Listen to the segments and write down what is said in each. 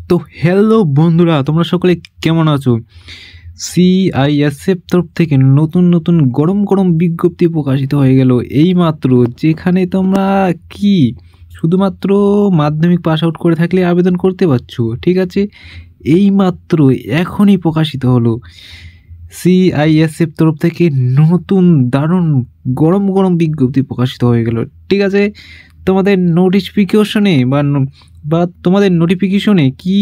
তো হ্যালো বন্ধুরা, তোমরা সকলে কেমন আছো? সিআইএসএফ তরফ থেকে নতুন নতুন গরম গরম বিজ্ঞপ্তি প্রকাশিত হয়ে গেল এইমাত্র, যেখানে তোমরা কি শুধুমাত্র মাধ্যমিক পাস আউট করে থাকলে আবেদন করতে পারছো। ঠিক আছে, এইমাত্র এখনই প্রকাশিত হলো সিআইএসএফ তরফ থেকে নতুন দারুণ গরম গরম বিজ্ঞপ্তি প্রকাশিত হয়ে গেল। ঠিক আছে, তোমাদের নোটিফিকেশনে বা তোমাদের নোটিফিকেশনে কি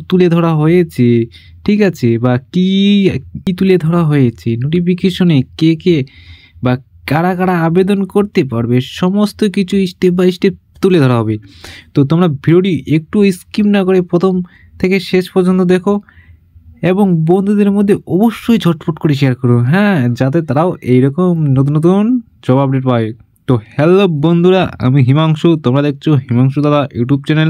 তুলে ধরা হয়েছে, ঠিক আছে, বা কি কি তুলে ধরা হয়েছে নোটিফিকেশনে, কে কে বা কারা কারা আবেদন করতে পারবে, সমস্ত কিছু স্টেপ বাই স্টেপ তুলে ধরা হবে। তো তোমরা ভিডিওটি একটু স্কিপ না করে প্রথম থেকে শেষ পর্যন্ত দেখো এবং বন্ধুদের মধ্যে অবশ্যই ঝটপট করে শেয়ার করো, হ্যাঁ, যাতে তারাও এইরকম নতুন নতুন জব আপডেট পায়। তো হ্যালো বন্ধুরা, আমি হিমাংশু, তোমরা দেখছো হিমাংশু দাদা ইউটিউব চ্যানেল।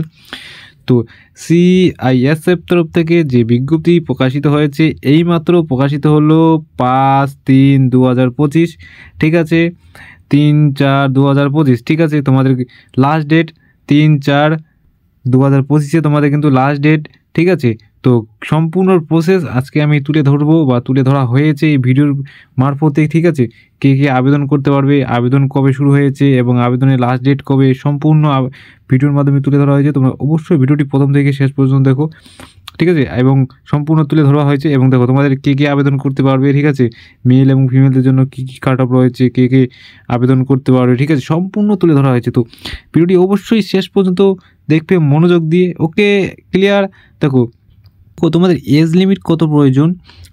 তো সিআইএসএফ তরফ থেকে যে বিজ্ঞপ্তি প্রকাশিত হয়েছে এইমাত্র প্রকাশিত হলো 5/3/2025। ঠিক আছে, 3/4/2025। ঠিক আছে, তোমাদের লাস্ট ডেট 3/4/2025 তোমাদের কিন্তু লাস্ট ডেট। ঠিক আছে, তো সম্পূর্ণ প্রসেস আজকে আমি তুলে ধরবো বা তুলে ধরা হয়েছে এই ভিডিওর মারফতে। ঠিক আছে, কে কে আবেদন করতে পারবে, আবেদন কবে শুরু হয়েছে এবং আবেদনের লাস্ট ডেট কবে, সম্পূর্ণ ভিডিওর মাধ্যমে তুলে ধরা হয়েছে। তোমরা অবশ্যই ভিডিওটি প্রথম থেকে শেষ পর্যন্ত দেখো। ঠিক আছে, এবং সম্পূর্ণ তুলে ধরা হয়েছে এবং দেখো তোমাদের কে কে আবেদন করতে পারবে। ঠিক আছে, মেল এবং ফিমেলদের জন্য কী কী কাট অফ রয়েছে, কে কে আবেদন করতে পারবে। ঠিক আছে, সম্পূর্ণ তুলে ধরা হয়েছে। তো ভিডিওটি অবশ্যই শেষ পর্যন্ত দেখবে মনোযোগ দিয়ে। ওকে, ক্লিয়ার? দেখো তোমাদের এজ লিমিট কত প্রয়োজন,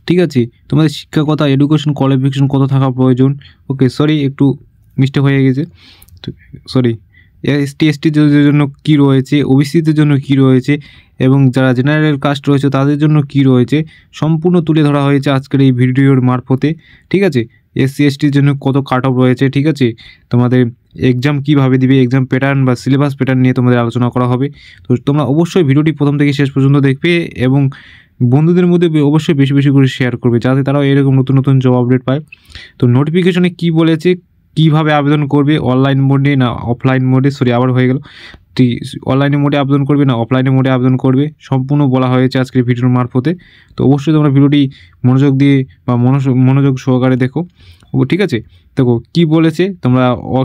ঠিক আছে, তোমাদের শিক্ষাগত এডুকেশন কোয়ালিফিকেশন কত থাকা প্রয়োজন। ওকে, সরি একটু মিস্টেক হয়ে গেছে, সরি। এসটি/এসটিদের জন্য কী রয়েছে, ওবিসিদের জন্য কী রয়েছে এবং যারা জেনারেল কাস্ট রয়েছে তাদের জন্য কী রয়েছে, সম্পূর্ণ তুলে ধরা হয়েছে আজকের এই ভিডিওর মারফতে। ঠিক আছে, SC/STর জন্য কত কাট অফ রয়েছে। ঠিক আছে, তোমাদের এক্সাম কীভাবে দিবে, এক্সাম প্যাটার্ন বা সিলেবাস প্যাটার্ন নিয়ে তোমাদের আলোচনা করা হবে। তো তোমরা অবশ্যই ভিডিওটি প্রথম থেকে শেষ পর্যন্ত দেখবে এবং বন্ধুদের মধ্যে অবশ্যই বেশি বেশি করে শেয়ার করবে, যাতে তারাও এরকম নতুন নতুন জব আপডেট পায়। তো নোটিফিকেশনে কী বলেছে, কীভাবে আবেদন করবে, অনলাইন মোডে না অফলাইন মোডে, সরি আবার হয়ে গেল, অনলাইনে মোডে আবেদন করবে না অফলাইনে মোডে আবেদন করবে, সম্পূর্ণ বলা হয়েছে আজকের ভিডিওর মারফতে। তো অবশ্যই তোমরা ভিডিওটি মনোযোগ দিয়ে বা মনোযোগ সহকারে দেখো। ঠিক আছে, দেখো কি বলেছে, তোমরা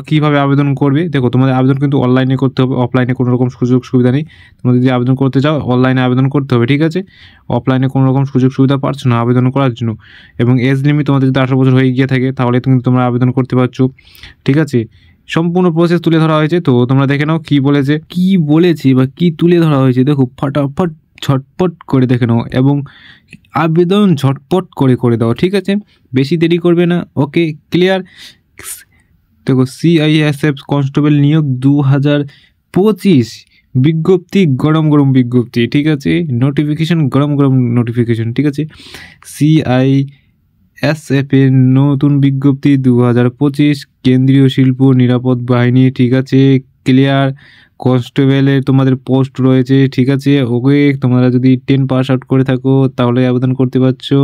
কীভাবে আবেদন করবে। দেখো তোমাদের আবেদন কিন্তু অনলাইনে করতে হবে, অফলাইনে কোনো রকম সুযোগ সুবিধা নেই। তোমরা যদি আবেদন করতে চাও অনলাইনে আবেদন করতে হবে। ঠিক আছে, অফলাইনে কোনো রকম সুযোগ সুবিধা পাচ্ছ না আবেদন করার জন্য। এবং এজ লিমিট তোমাদের যদি 18 বছর হয়ে গিয়ে থাকে তাহলে কিন্তু তোমরা আবেদন করতে পারছো। ঠিক আছে, সম্পূর্ণ প্রসেস তুলে ধরা হয়েছে। তো তোমরা দেখে নাও কী বলেছে বা কী তুলে ধরা হয়েছে। দেখো ফটাফট ঝটপট করে দেখে নাও এবং আবেদন ঝটপট করে দাও। ঠিক আছে, বেশি দেরি করবে না। ওকে, ক্লিয়ার? দেখো সিআইএসএফ কনস্টেবল নিয়োগ 2025 বিজ্ঞপ্তি, গরম গরম বিজ্ঞপ্তি। ঠিক আছে, নোটিফিকেশন গরম গরম নোটিফিকেশন। ঠিক আছে, সিআইএসএফ এর নতুন বিজ্ঞপ্তি 2025, কেন্দ্রীয় শিল্প নিরাপদ বাহিনী। ঠিক আছে, ক্লিয়ার? কনস্টেবলের তোমাদের পোস্ট রয়েছে। ঠিক আছে, ওকে, তোমরা যদি 10 পাস আউট করে থাকো তাহলে আবেদন করতে পারছো।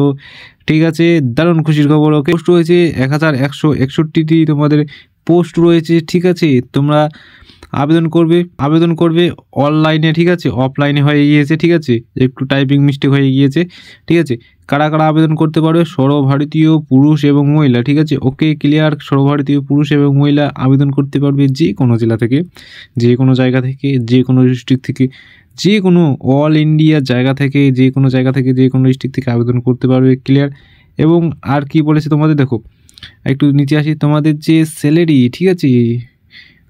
ঠিক আছে, দারুণ খুশির খবর। ওকে, পোস্ট রয়েছে 1161টি তোমাদের পোস্ট রয়েছে। ঠিক আছে, তোমরা আবেদন করবে অনলাইনে। ঠিক আছে, অফলাইনে হয়ে গিয়েছে। ঠিক আছে, একটু টাইপিং মিস্টেক হয়ে গিয়েছে। ঠিক আছে, কারা কারা আবেদন করতে পারবে, সর্বভারতীয় পুরুষ এবং মহিলা। ঠিক আছে, ওকে, ক্লিয়ার? সর্বভারতীয় পুরুষ এবং মহিলা আবেদন করতে পারবে যে কোনো জেলা থেকে, যে কোনো জায়গা থেকে, যে কোনো ডিস্ট্রিক্ট থেকে, যে কোনো অল ইন্ডিয়া জায়গা থেকে, যে কোনো জায়গা থেকে, যে কোনো ডিস্ট্রিক্ট থেকে আবেদন করতে পারবে। ক্লিয়ার? এবং আর কি বলেছে তোমাদের, দেখো একটু নিচে আসি, তোমাদের যে স্যালারি, ঠিক আছে,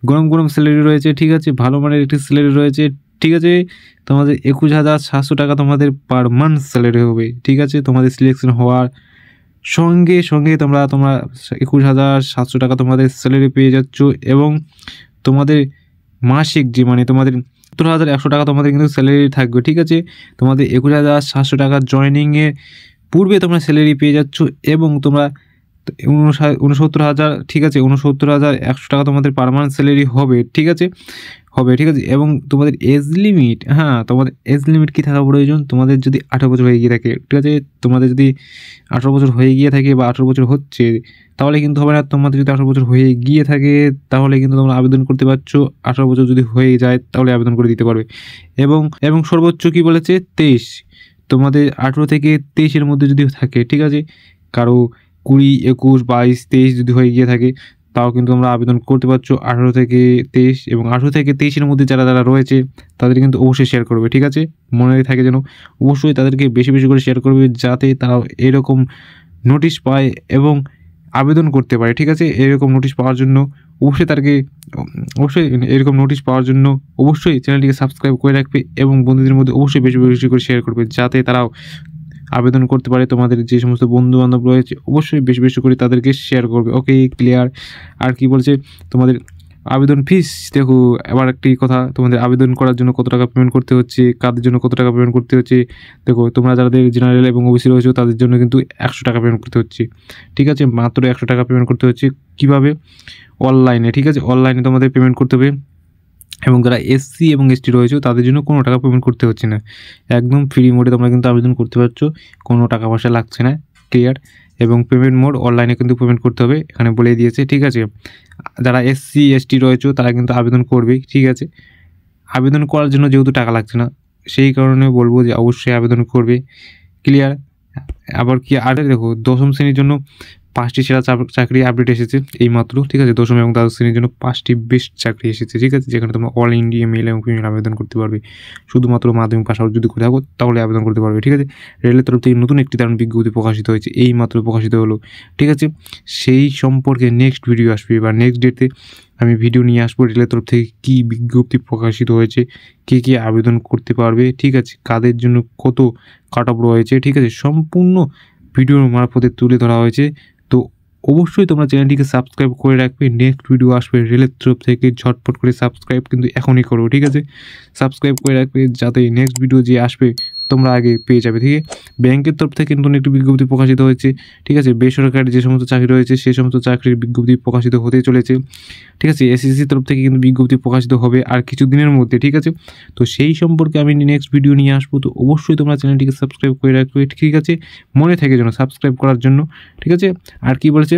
গরম গরম স্যালারি রয়েছে। ঠিক আছে, ভালো মানের একটি স্যালারি রয়েছে। ঠিক আছে, তোমাদের 21,700 টাকা তোমাদের পার মান্থ স্যালারি হবে। ঠিক আছে, তোমাদের সিলেকশন হওয়ার সঙ্গে সঙ্গে তোমরা 21,700 টাকা তোমাদের স্যালারি পেয়ে যাচ্ছ এবং তোমাদের মাসিক যে মানে তোমাদের 70,100 টাকা তোমাদের কিন্তু স্যালারি থাকবে। ঠিক আছে, তোমাদের 21,700 টাকা জয়নিংয়ের পূর্বে তোমরা স্যালারি পেয়ে যাচ্ছ এবং তোমরা 69,000, ঠিক আছে, 69,100 টাকা তোমাদের পার্মানেন্ট স্যালারি হবে। ঠিক আছে, হবে, ঠিক আছে। এবং তোমাদের এজ লিমিট, হ্যাঁ তোমাদের এজ লিমিট কী থাকা প্রয়োজন, তোমাদের যদি 18 বছর হয়ে গিয়ে থাকে, ঠিক আছে, তোমাদের যদি 18 বছর হয়ে গিয়ে থাকে বা 18 বছর হচ্ছে তাহলে কিন্তু হবে না। তোমাদের যদি 18 বছর হয়ে গিয়ে থাকে তাহলে কিন্তু তোমরা আবেদন করতে পারছো, 18 বছর যদি হয়ে যায় তাহলে আবেদন করে দিতে পারবে। এবং সর্বোচ্চ কি বলেছে 23, তোমাদের 18 থেকে 23-এর মধ্যে যদি থাকে, ঠিক আছে, কারো 20, 21, 22, 23 যদি হয়ে গিয়ে থাকে তাও কিন্তু তোমরা আবেদন করতে পারছো 18 থেকে 23। এবং 18 থেকে 23-এর মধ্যে যারা রয়েছে তাদের কিন্তু অবশ্যই শেয়ার করবে, ঠিক আছে, মনে থাকে যেন অবশ্যই তাদেরকে বেশি বেশি করে শেয়ার করবে যাতে তারা এরকম নোটিশ পায় এবং আবেদন করতে পারে, ঠিক আছে। এরকম নোটিশ পাওয়ার জন্য অবশ্যই এরকম নোটিশ পাওয়ার জন্য অবশ্যই চ্যানেলটিকে সাবস্ক্রাইব করে রাখবে এবং বন্ধুদের মধ্যে অবশ্যই বেশি বেশি করে শেয়ার করবে যাতে তারাও আবেদন করতে পারে। তোমাদের যে সমস্ত বন্ধু বান্ধব রয়েছে অবশ্যই বেশি বেশি করে তাদেরকে শেয়ার করবে। ওকে, ক্লিয়ার। আর কি বলছে তোমাদের আবেদন ফিস, দেখো এবার একটি কথা, তোমাদের আবেদন করার জন্য কত টাকা পেমেন্ট করতে হচ্ছে, কাদের জন্য কত টাকা পেমেন্ট করতে হচ্ছে। দেখো তোমরা যাদের জেনারেল এবং ওবিসি রয়েছে তাদের জন্য কিন্তু 100 টাকা পেমেন্ট করতে হচ্ছে, ঠিক আছে, মাত্র 100 টাকা পেমেন্ট করতে হচ্ছে। কীভাবে? অনলাইনে, ঠিক আছে, অনলাইনে তোমাদের পেমেন্ট করতে হবে। এবং যারা এসসি এবং এসটি রয়েছে তাদের জন্য কোনো টাকা পেমেন্ট করতে হচ্ছে না, একদম ফ্রি মোডে তোমরা কিন্তু আবেদন করতে পারছো, কোনো টাকা পয়সা লাগছে না, ক্লিয়ার। এবং পেমেন্ট মোড অনলাইনে কিন্তু পেমেন্ট করতে হবে, এখানে বলে দিয়েছে, ঠিক আছে। যারা এসসি এসটি রয়েছে তারা কিন্তু আবেদন করবেই, ঠিক আছে। আবেদন করার জন্য যেহেতু টাকা লাগছে না সেই কারণে বলবো যে অবশ্যই আবেদন করবে, ক্লিয়ার। আবার কি আর দেখো 10ম শ্রেণীর জন্য 5টি সেরা চাকরি আপডেট এসেছে এই মাত্র, ঠিক আছে। 10ম এবং 12ম শ্রেণীর জন্য 5টি বেস্ট চাকরি এসেছে, ঠিক আছে, যেখানে তোমরা অল ইন্ডিয়া মেল এবং ফিমেল আবেদন করতে পারবে। শুধুমাত্র মাধ্যমিক পাস আউট যদি করে থাকো তাহলে আবেদন করতে পারবে, ঠিক আছে। রেলের তরফ থেকে নতুন একটি দারুণ বিজ্ঞপ্তি প্রকাশিত হয়েছে, এই মাত্র প্রকাশিত হলো, ঠিক আছে। সেই সম্পর্কে নেক্সট ভিডিও আসবে বা নেক্সট ডেটে আমি ভিডিও নিয়ে আসবো রেলের তরফ থেকে কী বিজ্ঞপ্তি প্রকাশিত হয়েছে, কে কে আবেদন করতে পারবে, ঠিক আছে, কাদের জন্য কত কাট অফ রয়েছে, ঠিক আছে, সম্পূর্ণ ভিডিওর মারফতে তুলে ধরা হয়েছে। তো অবশ্যই তোমরা চ্যানেলটিকে সাবস্ক্রাইব করে রাখবে, নেক্সট ভিডিও আসবে রেলের তরফ থেকে, ঝটপট করে সাবস্ক্রাইব কিন্তু এখনই করো, ঠিক আছে, সাবস্ক্রাইব করে রাখবে যাতে নেক্সট ভিডিও যে আসবে তোমরা আগে পেয়ে যাবে, ঠিক আছে। ব্যাংকের তরফ থেকে নতুন একটি বিজ্ঞপ্তি প্রকাশিত হয়েছে, ঠিক আছে। বেসরকারি যে সমস্ত চাকরি রয়েছে সেই সমস্ত চাকরির বিজ্ঞপ্তি প্রকাশিত হতে চলেছে, ঠিক আছে। এসএসসির তরফ থেকে কিন্তু বিজ্ঞপ্তি প্রকাশিত হবে আর কিছু দিনের মধ্যে, ঠিক আছে। তো সেই সম্পর্কে আমি নেক্সট ভিডিও নিয়ে আসবো, তো অবশ্যই তোমরা চ্যানেলটিকে সাবস্ক্রাইব করে রাখবে, ঠিক আছে, মনে থাকে যেন সাবস্ক্রাইব করার জন্য, ঠিক আছে। আর কি বলেছে,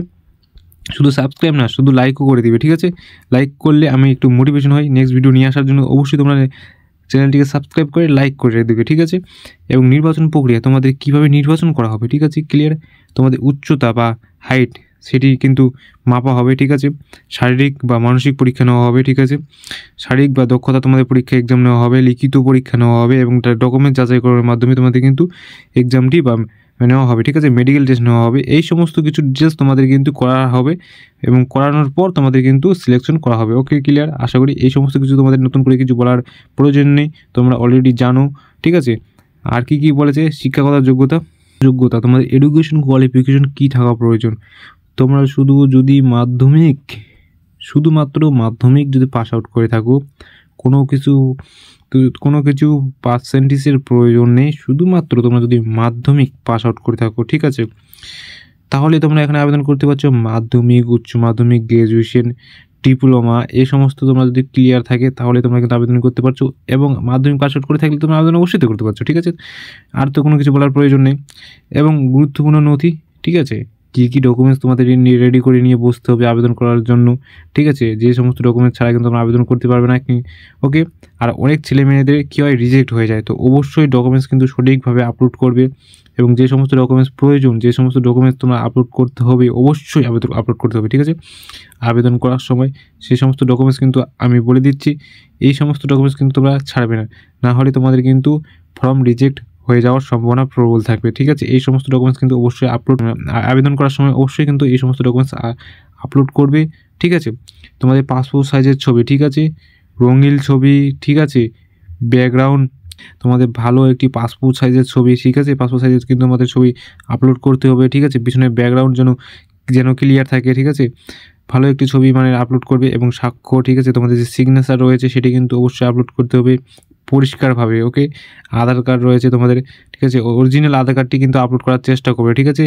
শুধু সাবস্ক্রাইব না, শুধু লাইকও করে দিবে, ঠিক আছে। লাইক করলে আমি একটু মোটিভেশন হই নেক্সট ভিডিও নিয়ে আসার জন্য। অবশ্যই তোমরা চ্যানেলটিকে সাবস্ক্রাইব করে লাইক করে দেবে, ঠিক আছে। এবং নির্বাচন প্রক্রিয়া তোমাদের কীভাবে নির্বাচন করা হবে, ঠিক আছে, ক্লিয়ার। তোমাদের উচ্চতা বা হাইট সেটি কিন্তু মাপা হবে, ঠিক আছে। শারীরিক বা মানসিক পরীক্ষা নেওয়া হবে, ঠিক আছে। শারীরিক বা দক্ষতা তোমাদের পরীক্ষা এক্সাম নেওয়া হবে, লিখিত পরীক্ষা নেওয়া হবে এবং তার ডকুমেন্ট যাচাই করার মাধ্যমে তোমাদের কিন্তু এক্সামটি বা নেওয়া হবে, ঠিক আছে। মেডিকেল টেস্ট নেওয়া হবে, এই সমস্ত কিছু ডিটেলস তোমাদের কিন্তু করা হবে এবং করানোর পর তোমাদের কিন্তু সিলেকশন করা হবে। ওকে, ক্লিয়ার। আশা করি এই সমস্ত কিছু তোমাদের নতুন করে কিছু বলার প্রয়োজন নেই, তোমরা অলরেডি জানো, ঠিক আছে। আর কি কি বলেছে, শিক্ষাগত যোগ্যতা তোমাদের এডুকেশন কোয়ালিফিকেশন কী থাকা প্রয়োজন। তোমরা শুধুমাত্র মাধ্যমিক যদি পাস আউট করে থাকো, কোনো কিছু পার্সেন্টেজের প্রয়োজন নেই, শুধুমাত্র তোমরা যদি মাধ্যমিক পাস আউট করে থাকো, ঠিক আছে, তাহলে তোমরা এখানে আবেদন করতে পারছো। মাধ্যমিক, উচ্চ মাধ্যমিক, গ্র্যাজুয়েশন, ডিপ্লোমা এই সমস্ত তোমরা যদি ক্লিয়ার থাকে তাহলে তোমরা কিন্তু আবেদন করতে পারছো। এবং মাধ্যমিক পাস আউট করে থাকলে তোমরা আবেদন অবশ্যই করতে পারছো, ঠিক আছে। আর তো কোনো কিছু বলার প্রয়োজন নেই। এবং গুরুত্বপূর্ণ নথি, ঠিক আছে, কী ডকুমেন্টস তোমাদের রেডি করে নিয়ে বসতে হবে আবেদন করার জন্য, ঠিক আছে, যে সমস্ত ডকুমেন্টস ছাড়া কিন্তু তোমরা আবেদন করতে পারবে না, ওকে। আর অনেক ছেলে মেয়েদের কী হয়, রিজেক্ট হয়ে যায়, তো অবশ্যই ডকুমেন্টস কিন্তু সঠিকভাবে আপলোড করবে এবং যে সমস্ত ডকুমেন্টস প্রয়োজন, যে সমস্ত ডকুমেন্টস তোমরা আপলোড করতে হবে অবশ্যই আপলোড করতে হবে, ঠিক আছে, আবেদন করার সময়। সেই সমস্ত ডকুমেন্টস কিন্তু আমি বলে দিচ্ছি, এই সমস্ত ডকুমেন্টস কিন্তু তোমরা ছাড়বে না, না হলে তোমাদের কিন্তু ফর্ম রিজেক্ট হয়ে যাওয়ার সম্ভাবনা প্রবল থাকবে, ঠিক আছে। এই সমস্ত ডকুমেন্টস কিন্তু অবশ্যই আবেদন করার সময় অবশ্যই কিন্তু এই সমস্ত ডকুমেন্টস আপলোড করবে, ঠিক আছে। তোমাদের পাসপোর্ট সাইজের ছবি, ঠিক আছে, রঙিন ছবি, ঠিক আছে, ব্যাকগ্রাউন্ড তোমাদের ভালো একটি পাসপোর্ট সাইজের ছবি, ঠিক আছে, পাসপোর্ট সাইজের কিন্তু আমাদের ছবি আপলোড করতে হবে, ঠিক আছে। পিছনে ব্যাকগ্রাউন্ড যেন ক্লিয়ার থাকে, ঠিক আছে, ভালো একটি ছবি মানে আপলোড করবে। এবং সাক্ষ্য, ঠিক আছে, তোমাদের যে সিগনেচার রয়েছে সেটি কিন্তু অবশ্যই আপলোড করতে হবে পরিষ্কারভাবে, ওকে। আধার কার্ড রয়েছে তোমাদের, ঠিক আছে, অরিজিনাল আধার কার্ডটি কিন্তু আপলোড করার চেষ্টা করবে, ঠিক আছে,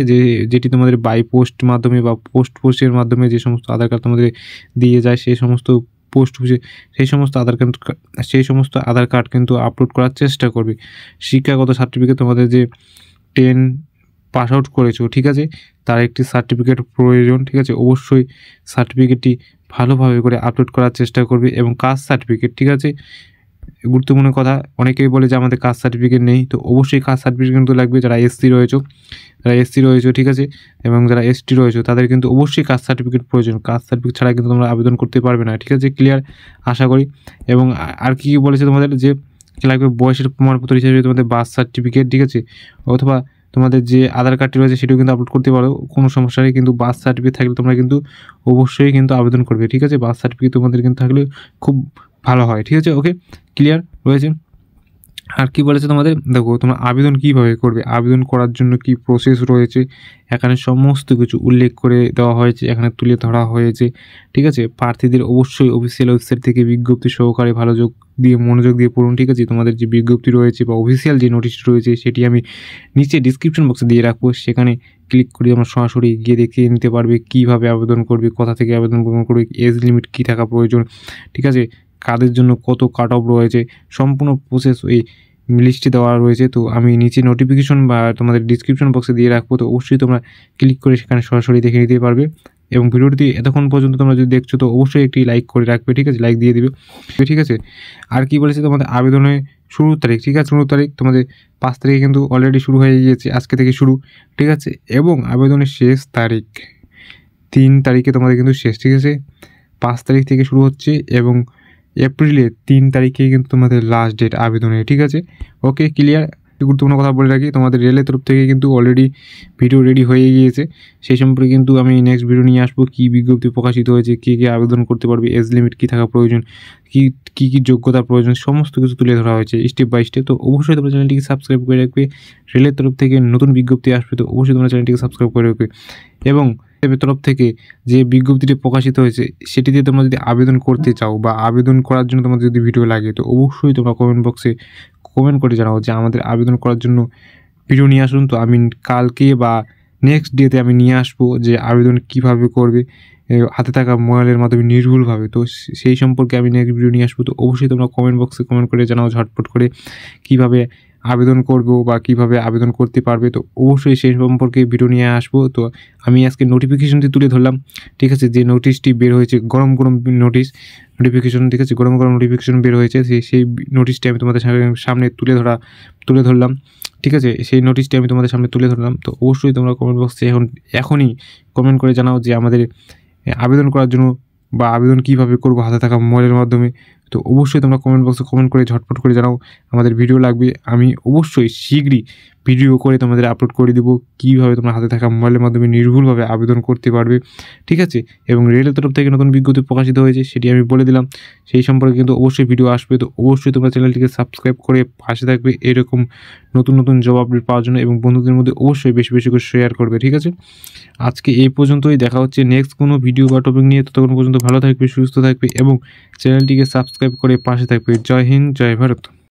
যেটি তোমাদের বাই পোস্ট মাধ্যমে বা পোস্টের মাধ্যমে যে সমস্ত আধার কার্ড তোমাদের দিয়ে যায় সেই সমস্ত পোস্ট অফিসে সেই সমস্ত আধার কার্ড কিন্তু আপলোড করার চেষ্টা করবে। শিক্ষাগত সার্টিফিকেট, তোমাদের যে 10 পাস আউট করেছো, ঠিক আছে, তার একটি সার্টিফিকেট প্রয়োজন, ঠিক আছে। অবশ্যই সার্টিফিকেটটি ভালোভাবে করে আপলোড করার চেষ্টা করবে। এবং কাস্ট সার্টিফিকেট, ঠিক আছে, গুরুত্বপূর্ণ কথা, অনেকেই বলে যে আমাদের কাস্ট সার্টিফিকেট নেই, তো অবশ্যই কাস্ট সার্টিফিকেট কিন্তু লাগবে। যারা এসসি রয়েছে, ঠিক আছে, এবং যারা এসটি রয়েছে তাদের কিন্তু অবশ্যই কাস্ট সার্টিফিকেট প্রয়োজন। কাস্ট সার্টিফিকেট ছাড়া কিন্তু তোমরা আবেদন করতে পারবে না, ঠিক আছে। ক্লিয়ার আশা করি। এবং আর কি বলেছে তোমাদের যে লাগবে বয়সের প্রমাণপত্র হিসেবে তোমাদের বার্থ সার্টিফিকেট, ঠিক আছে, অথবা তোমাদের যে আধার কার্ডটি রয়েছে সেটাও কিন্তু আপলোড করতে পারো, কোনো সমস্যা নেই। কিন্তু বার্থ সার্টিফিকেট থাকলে তোমরা কিন্তু অবশ্যই কিন্তু আবেদন করবে, ঠিক আছে। বার্থ সার্টিফিকেট তোমাদের কিন্তু থাকলে খুব ভালো হয়, ঠিক আছে। ওকে, ক্লিয়ার রয়েছে। আর কি বলেছে তোমাদের, দেখো তোমরা আবেদন কিভাবে করবে, আবেদন করার জন্য কি প্রসেস রয়েছে, এখানে সমস্ত কিছু উল্লেখ করে দেওয়া হয়েছে, এখানে তুলে ধরা হয়েছে, ঠিক আছে। প্রার্থীদের অবশ্যই অফিসিয়াল ওয়েবসাইট থেকে বিজ্ঞপ্তি সহকারে মনোযোগ দিয়ে পড়ুন, ঠিক আছে। তোমাদের যে বিজ্ঞপ্তি রয়েছে বা অফিসিয়াল যে নোটিশ রয়েছে সেটি আমি নিচে ডিসক্রিপশন বক্সে দিয়ে রাখবো, সেখানে ক্লিক করে তোমরা সরাসরি গিয়ে দেখে নিতে পারবে কীভাবে আবেদন করবে, কোথা থেকে আবেদন করবে, এজ লিমিট কী থাকা প্রয়োজন, ঠিক আছে, কাদের জন্য কত কাট অফ রয়েছে, সম্পূর্ণ প্রসেস ওই লিস্টে দেওয়া রয়েছে। তো আমি নিচে নোটিফিকেশন বা তোমাদের ডিসক্রিপশন বক্সে দিয়ে রাখবো, তো অবশ্যই তোমরা ক্লিক করে সেখানে সরাসরি দেখে নিতে পারবে। এবং ভিডিওটি এতক্ষণ পর্যন্ত তোমরা যদি দেখছো তো অবশ্যই একটি লাইক করে রাখবে, ঠিক আছে, লাইক দিয়ে দিবে, ঠিক আছে। আর কি বলেছে তোমাদের আবেদনের শুরুর তারিখ, ঠিক আছে, শুরুর তারিখ তোমাদের 5 তারিখে কিন্তু অলরেডি শুরু হয়ে গিয়েছে, আজকে থেকে শুরু, ঠিক আছে। এবং আবেদনের শেষ তারিখ 3 তারিখে তোমাদের কিন্তু শেষ, ঠিক আছে। 5 তারিখ থেকে শুরু হচ্ছে এবং এপ্রিলের 3 তারিখে কিন্তু তোমাদের লাস্ট ডেট আবেদনের, ঠিক আছে। ওকে, ক্লিয়ার। গুরুত্বপূর্ণ কথা বলে রাখি, তোমাদের রেলের তরফ থেকে কিন্তু অলরেডি ভিডিও রেডি হয়ে গিয়েছে, সেই সম্পর্কে কিন্তু আমি নেক্সট ভিডিও নিয়ে আসবো। কী বিজ্ঞপ্তি প্রকাশিত হয়েছে, কে আবেদন করতে পারবে, এজ লিমিট কী থাকা প্রয়োজন, কী যোগ্যতা প্রয়োজন, সমস্ত কিছু তুলে ধরা হয়েছে স্টেপ বাই স্টেপ। তো অবশ্যই তোমরা চ্যানেলটিকে সাবস্ক্রাইব করে রাখবে। রেলের তরফ থেকে নতুন বিজ্ঞপ্তি আসবে, তো অবশ্যই তোমরা চ্যানেলটিকে সাবস্ক্রাইব করে রাখবে। এবং তরফ থেকে যে বিজ্ঞপ্তিটি প্রকাশিত হয়েছে সেটিতে তোমরা যদি আবেদন করতে চাও বা আবেদন করার জন্য তোমাদের যদি ভিডিও লাগে, তো অবশ্যই তোমরা কমেন্ট বক্সে কমেন্ট করে জানাও যে আমাদের আবেদন করার জন্য ভিডিও নিয়ে আসুন। তো আমি কালকে বা নেক্সট ডেতে আমি নিয়ে আসবো যে আবেদন কিভাবে করবে হাতে থাকা মোবাইলের মাধ্যমে নির্ভুলভাবে। তো সেই সম্পর্কে আমি নেক্সট ভিডিও নিয়ে আসবো। তো অবশ্যই তোমরা কমেন্ট বক্সে কমেন্ট করে জানাও ঝটপট করে কীভাবে আবেদন করবো বা কীভাবে আবেদন করতে পারবে। তো অবশ্যই সেই সম্পর্কে ভিডিও নিয়ে আসবো। তো আমি আজকে নোটিফিকেশনটি তুলে ধরলাম, ঠিক আছে, যে নোটিশটি বের হয়েছে, গরম নোটিফিকেশন, ঠিক আছে, গরম নোটিফিকেশন বের হয়েছে, সেই নোটিশটি আমি তোমাদের সামনে তুলে ধরলাম, ঠিক আছে। সেই নোটিশটি আমি তোমাদের সামনে তুলে ধরলাম। তো অবশ্যই তোমরা কমেন্ট বক্সে এখনই কমেন্ট করে জানাও যে আমাদের আবেদন করার জন্য বা আবেদন কীভাবে করবো হাতে থাকা মোবাইলের মাধ্যমে। তো অবশ্যই তোমরা কমেন্ট বক্সে কমেন্ট করে ঝটপট করে জানাও আমাদের ভিডিও লাগবে। আমি অবশ্যই শীঘ্রই ভিডিও করে তোমাদের আপলোড করে দেবো কীভাবে তোমরা হাতে থাকা মোবাইলের মাধ্যমে নির্ভুলভাবে আবেদন করতে পারবে, ঠিক আছে। এবং রেলের তরফ থেকে নতুন বিজ্ঞপ্তি প্রকাশিত হয়েছে সেটি আমি বলে দিলাম, সেই সম্পর্কে কিন্তু অবশ্যই ভিডিও আসবে। তো অবশ্যই তোমরা চ্যানেলটিকে সাবস্ক্রাইব করে পাশে থাকবে এরকম নতুন জব আপডেট পাওয়ার জন্য, এবং বন্ধুদের মধ্যে অবশ্যই বেশি বেশি করে শেয়ার করবে, ঠিক আছে। আজকে এই পর্যন্তই, দেখা হচ্ছে নেক্সট কোনো ভিডিও বা টপিক নিয়ে। ততক্ষণ পর্যন্ত ভালো থাকবে, সুস্থ থাকবে এবং চ্যানেলটিকে সাবস্ক্রাইব করে পাশে থাকবে। জয় হিন্দ, জয় ভারত।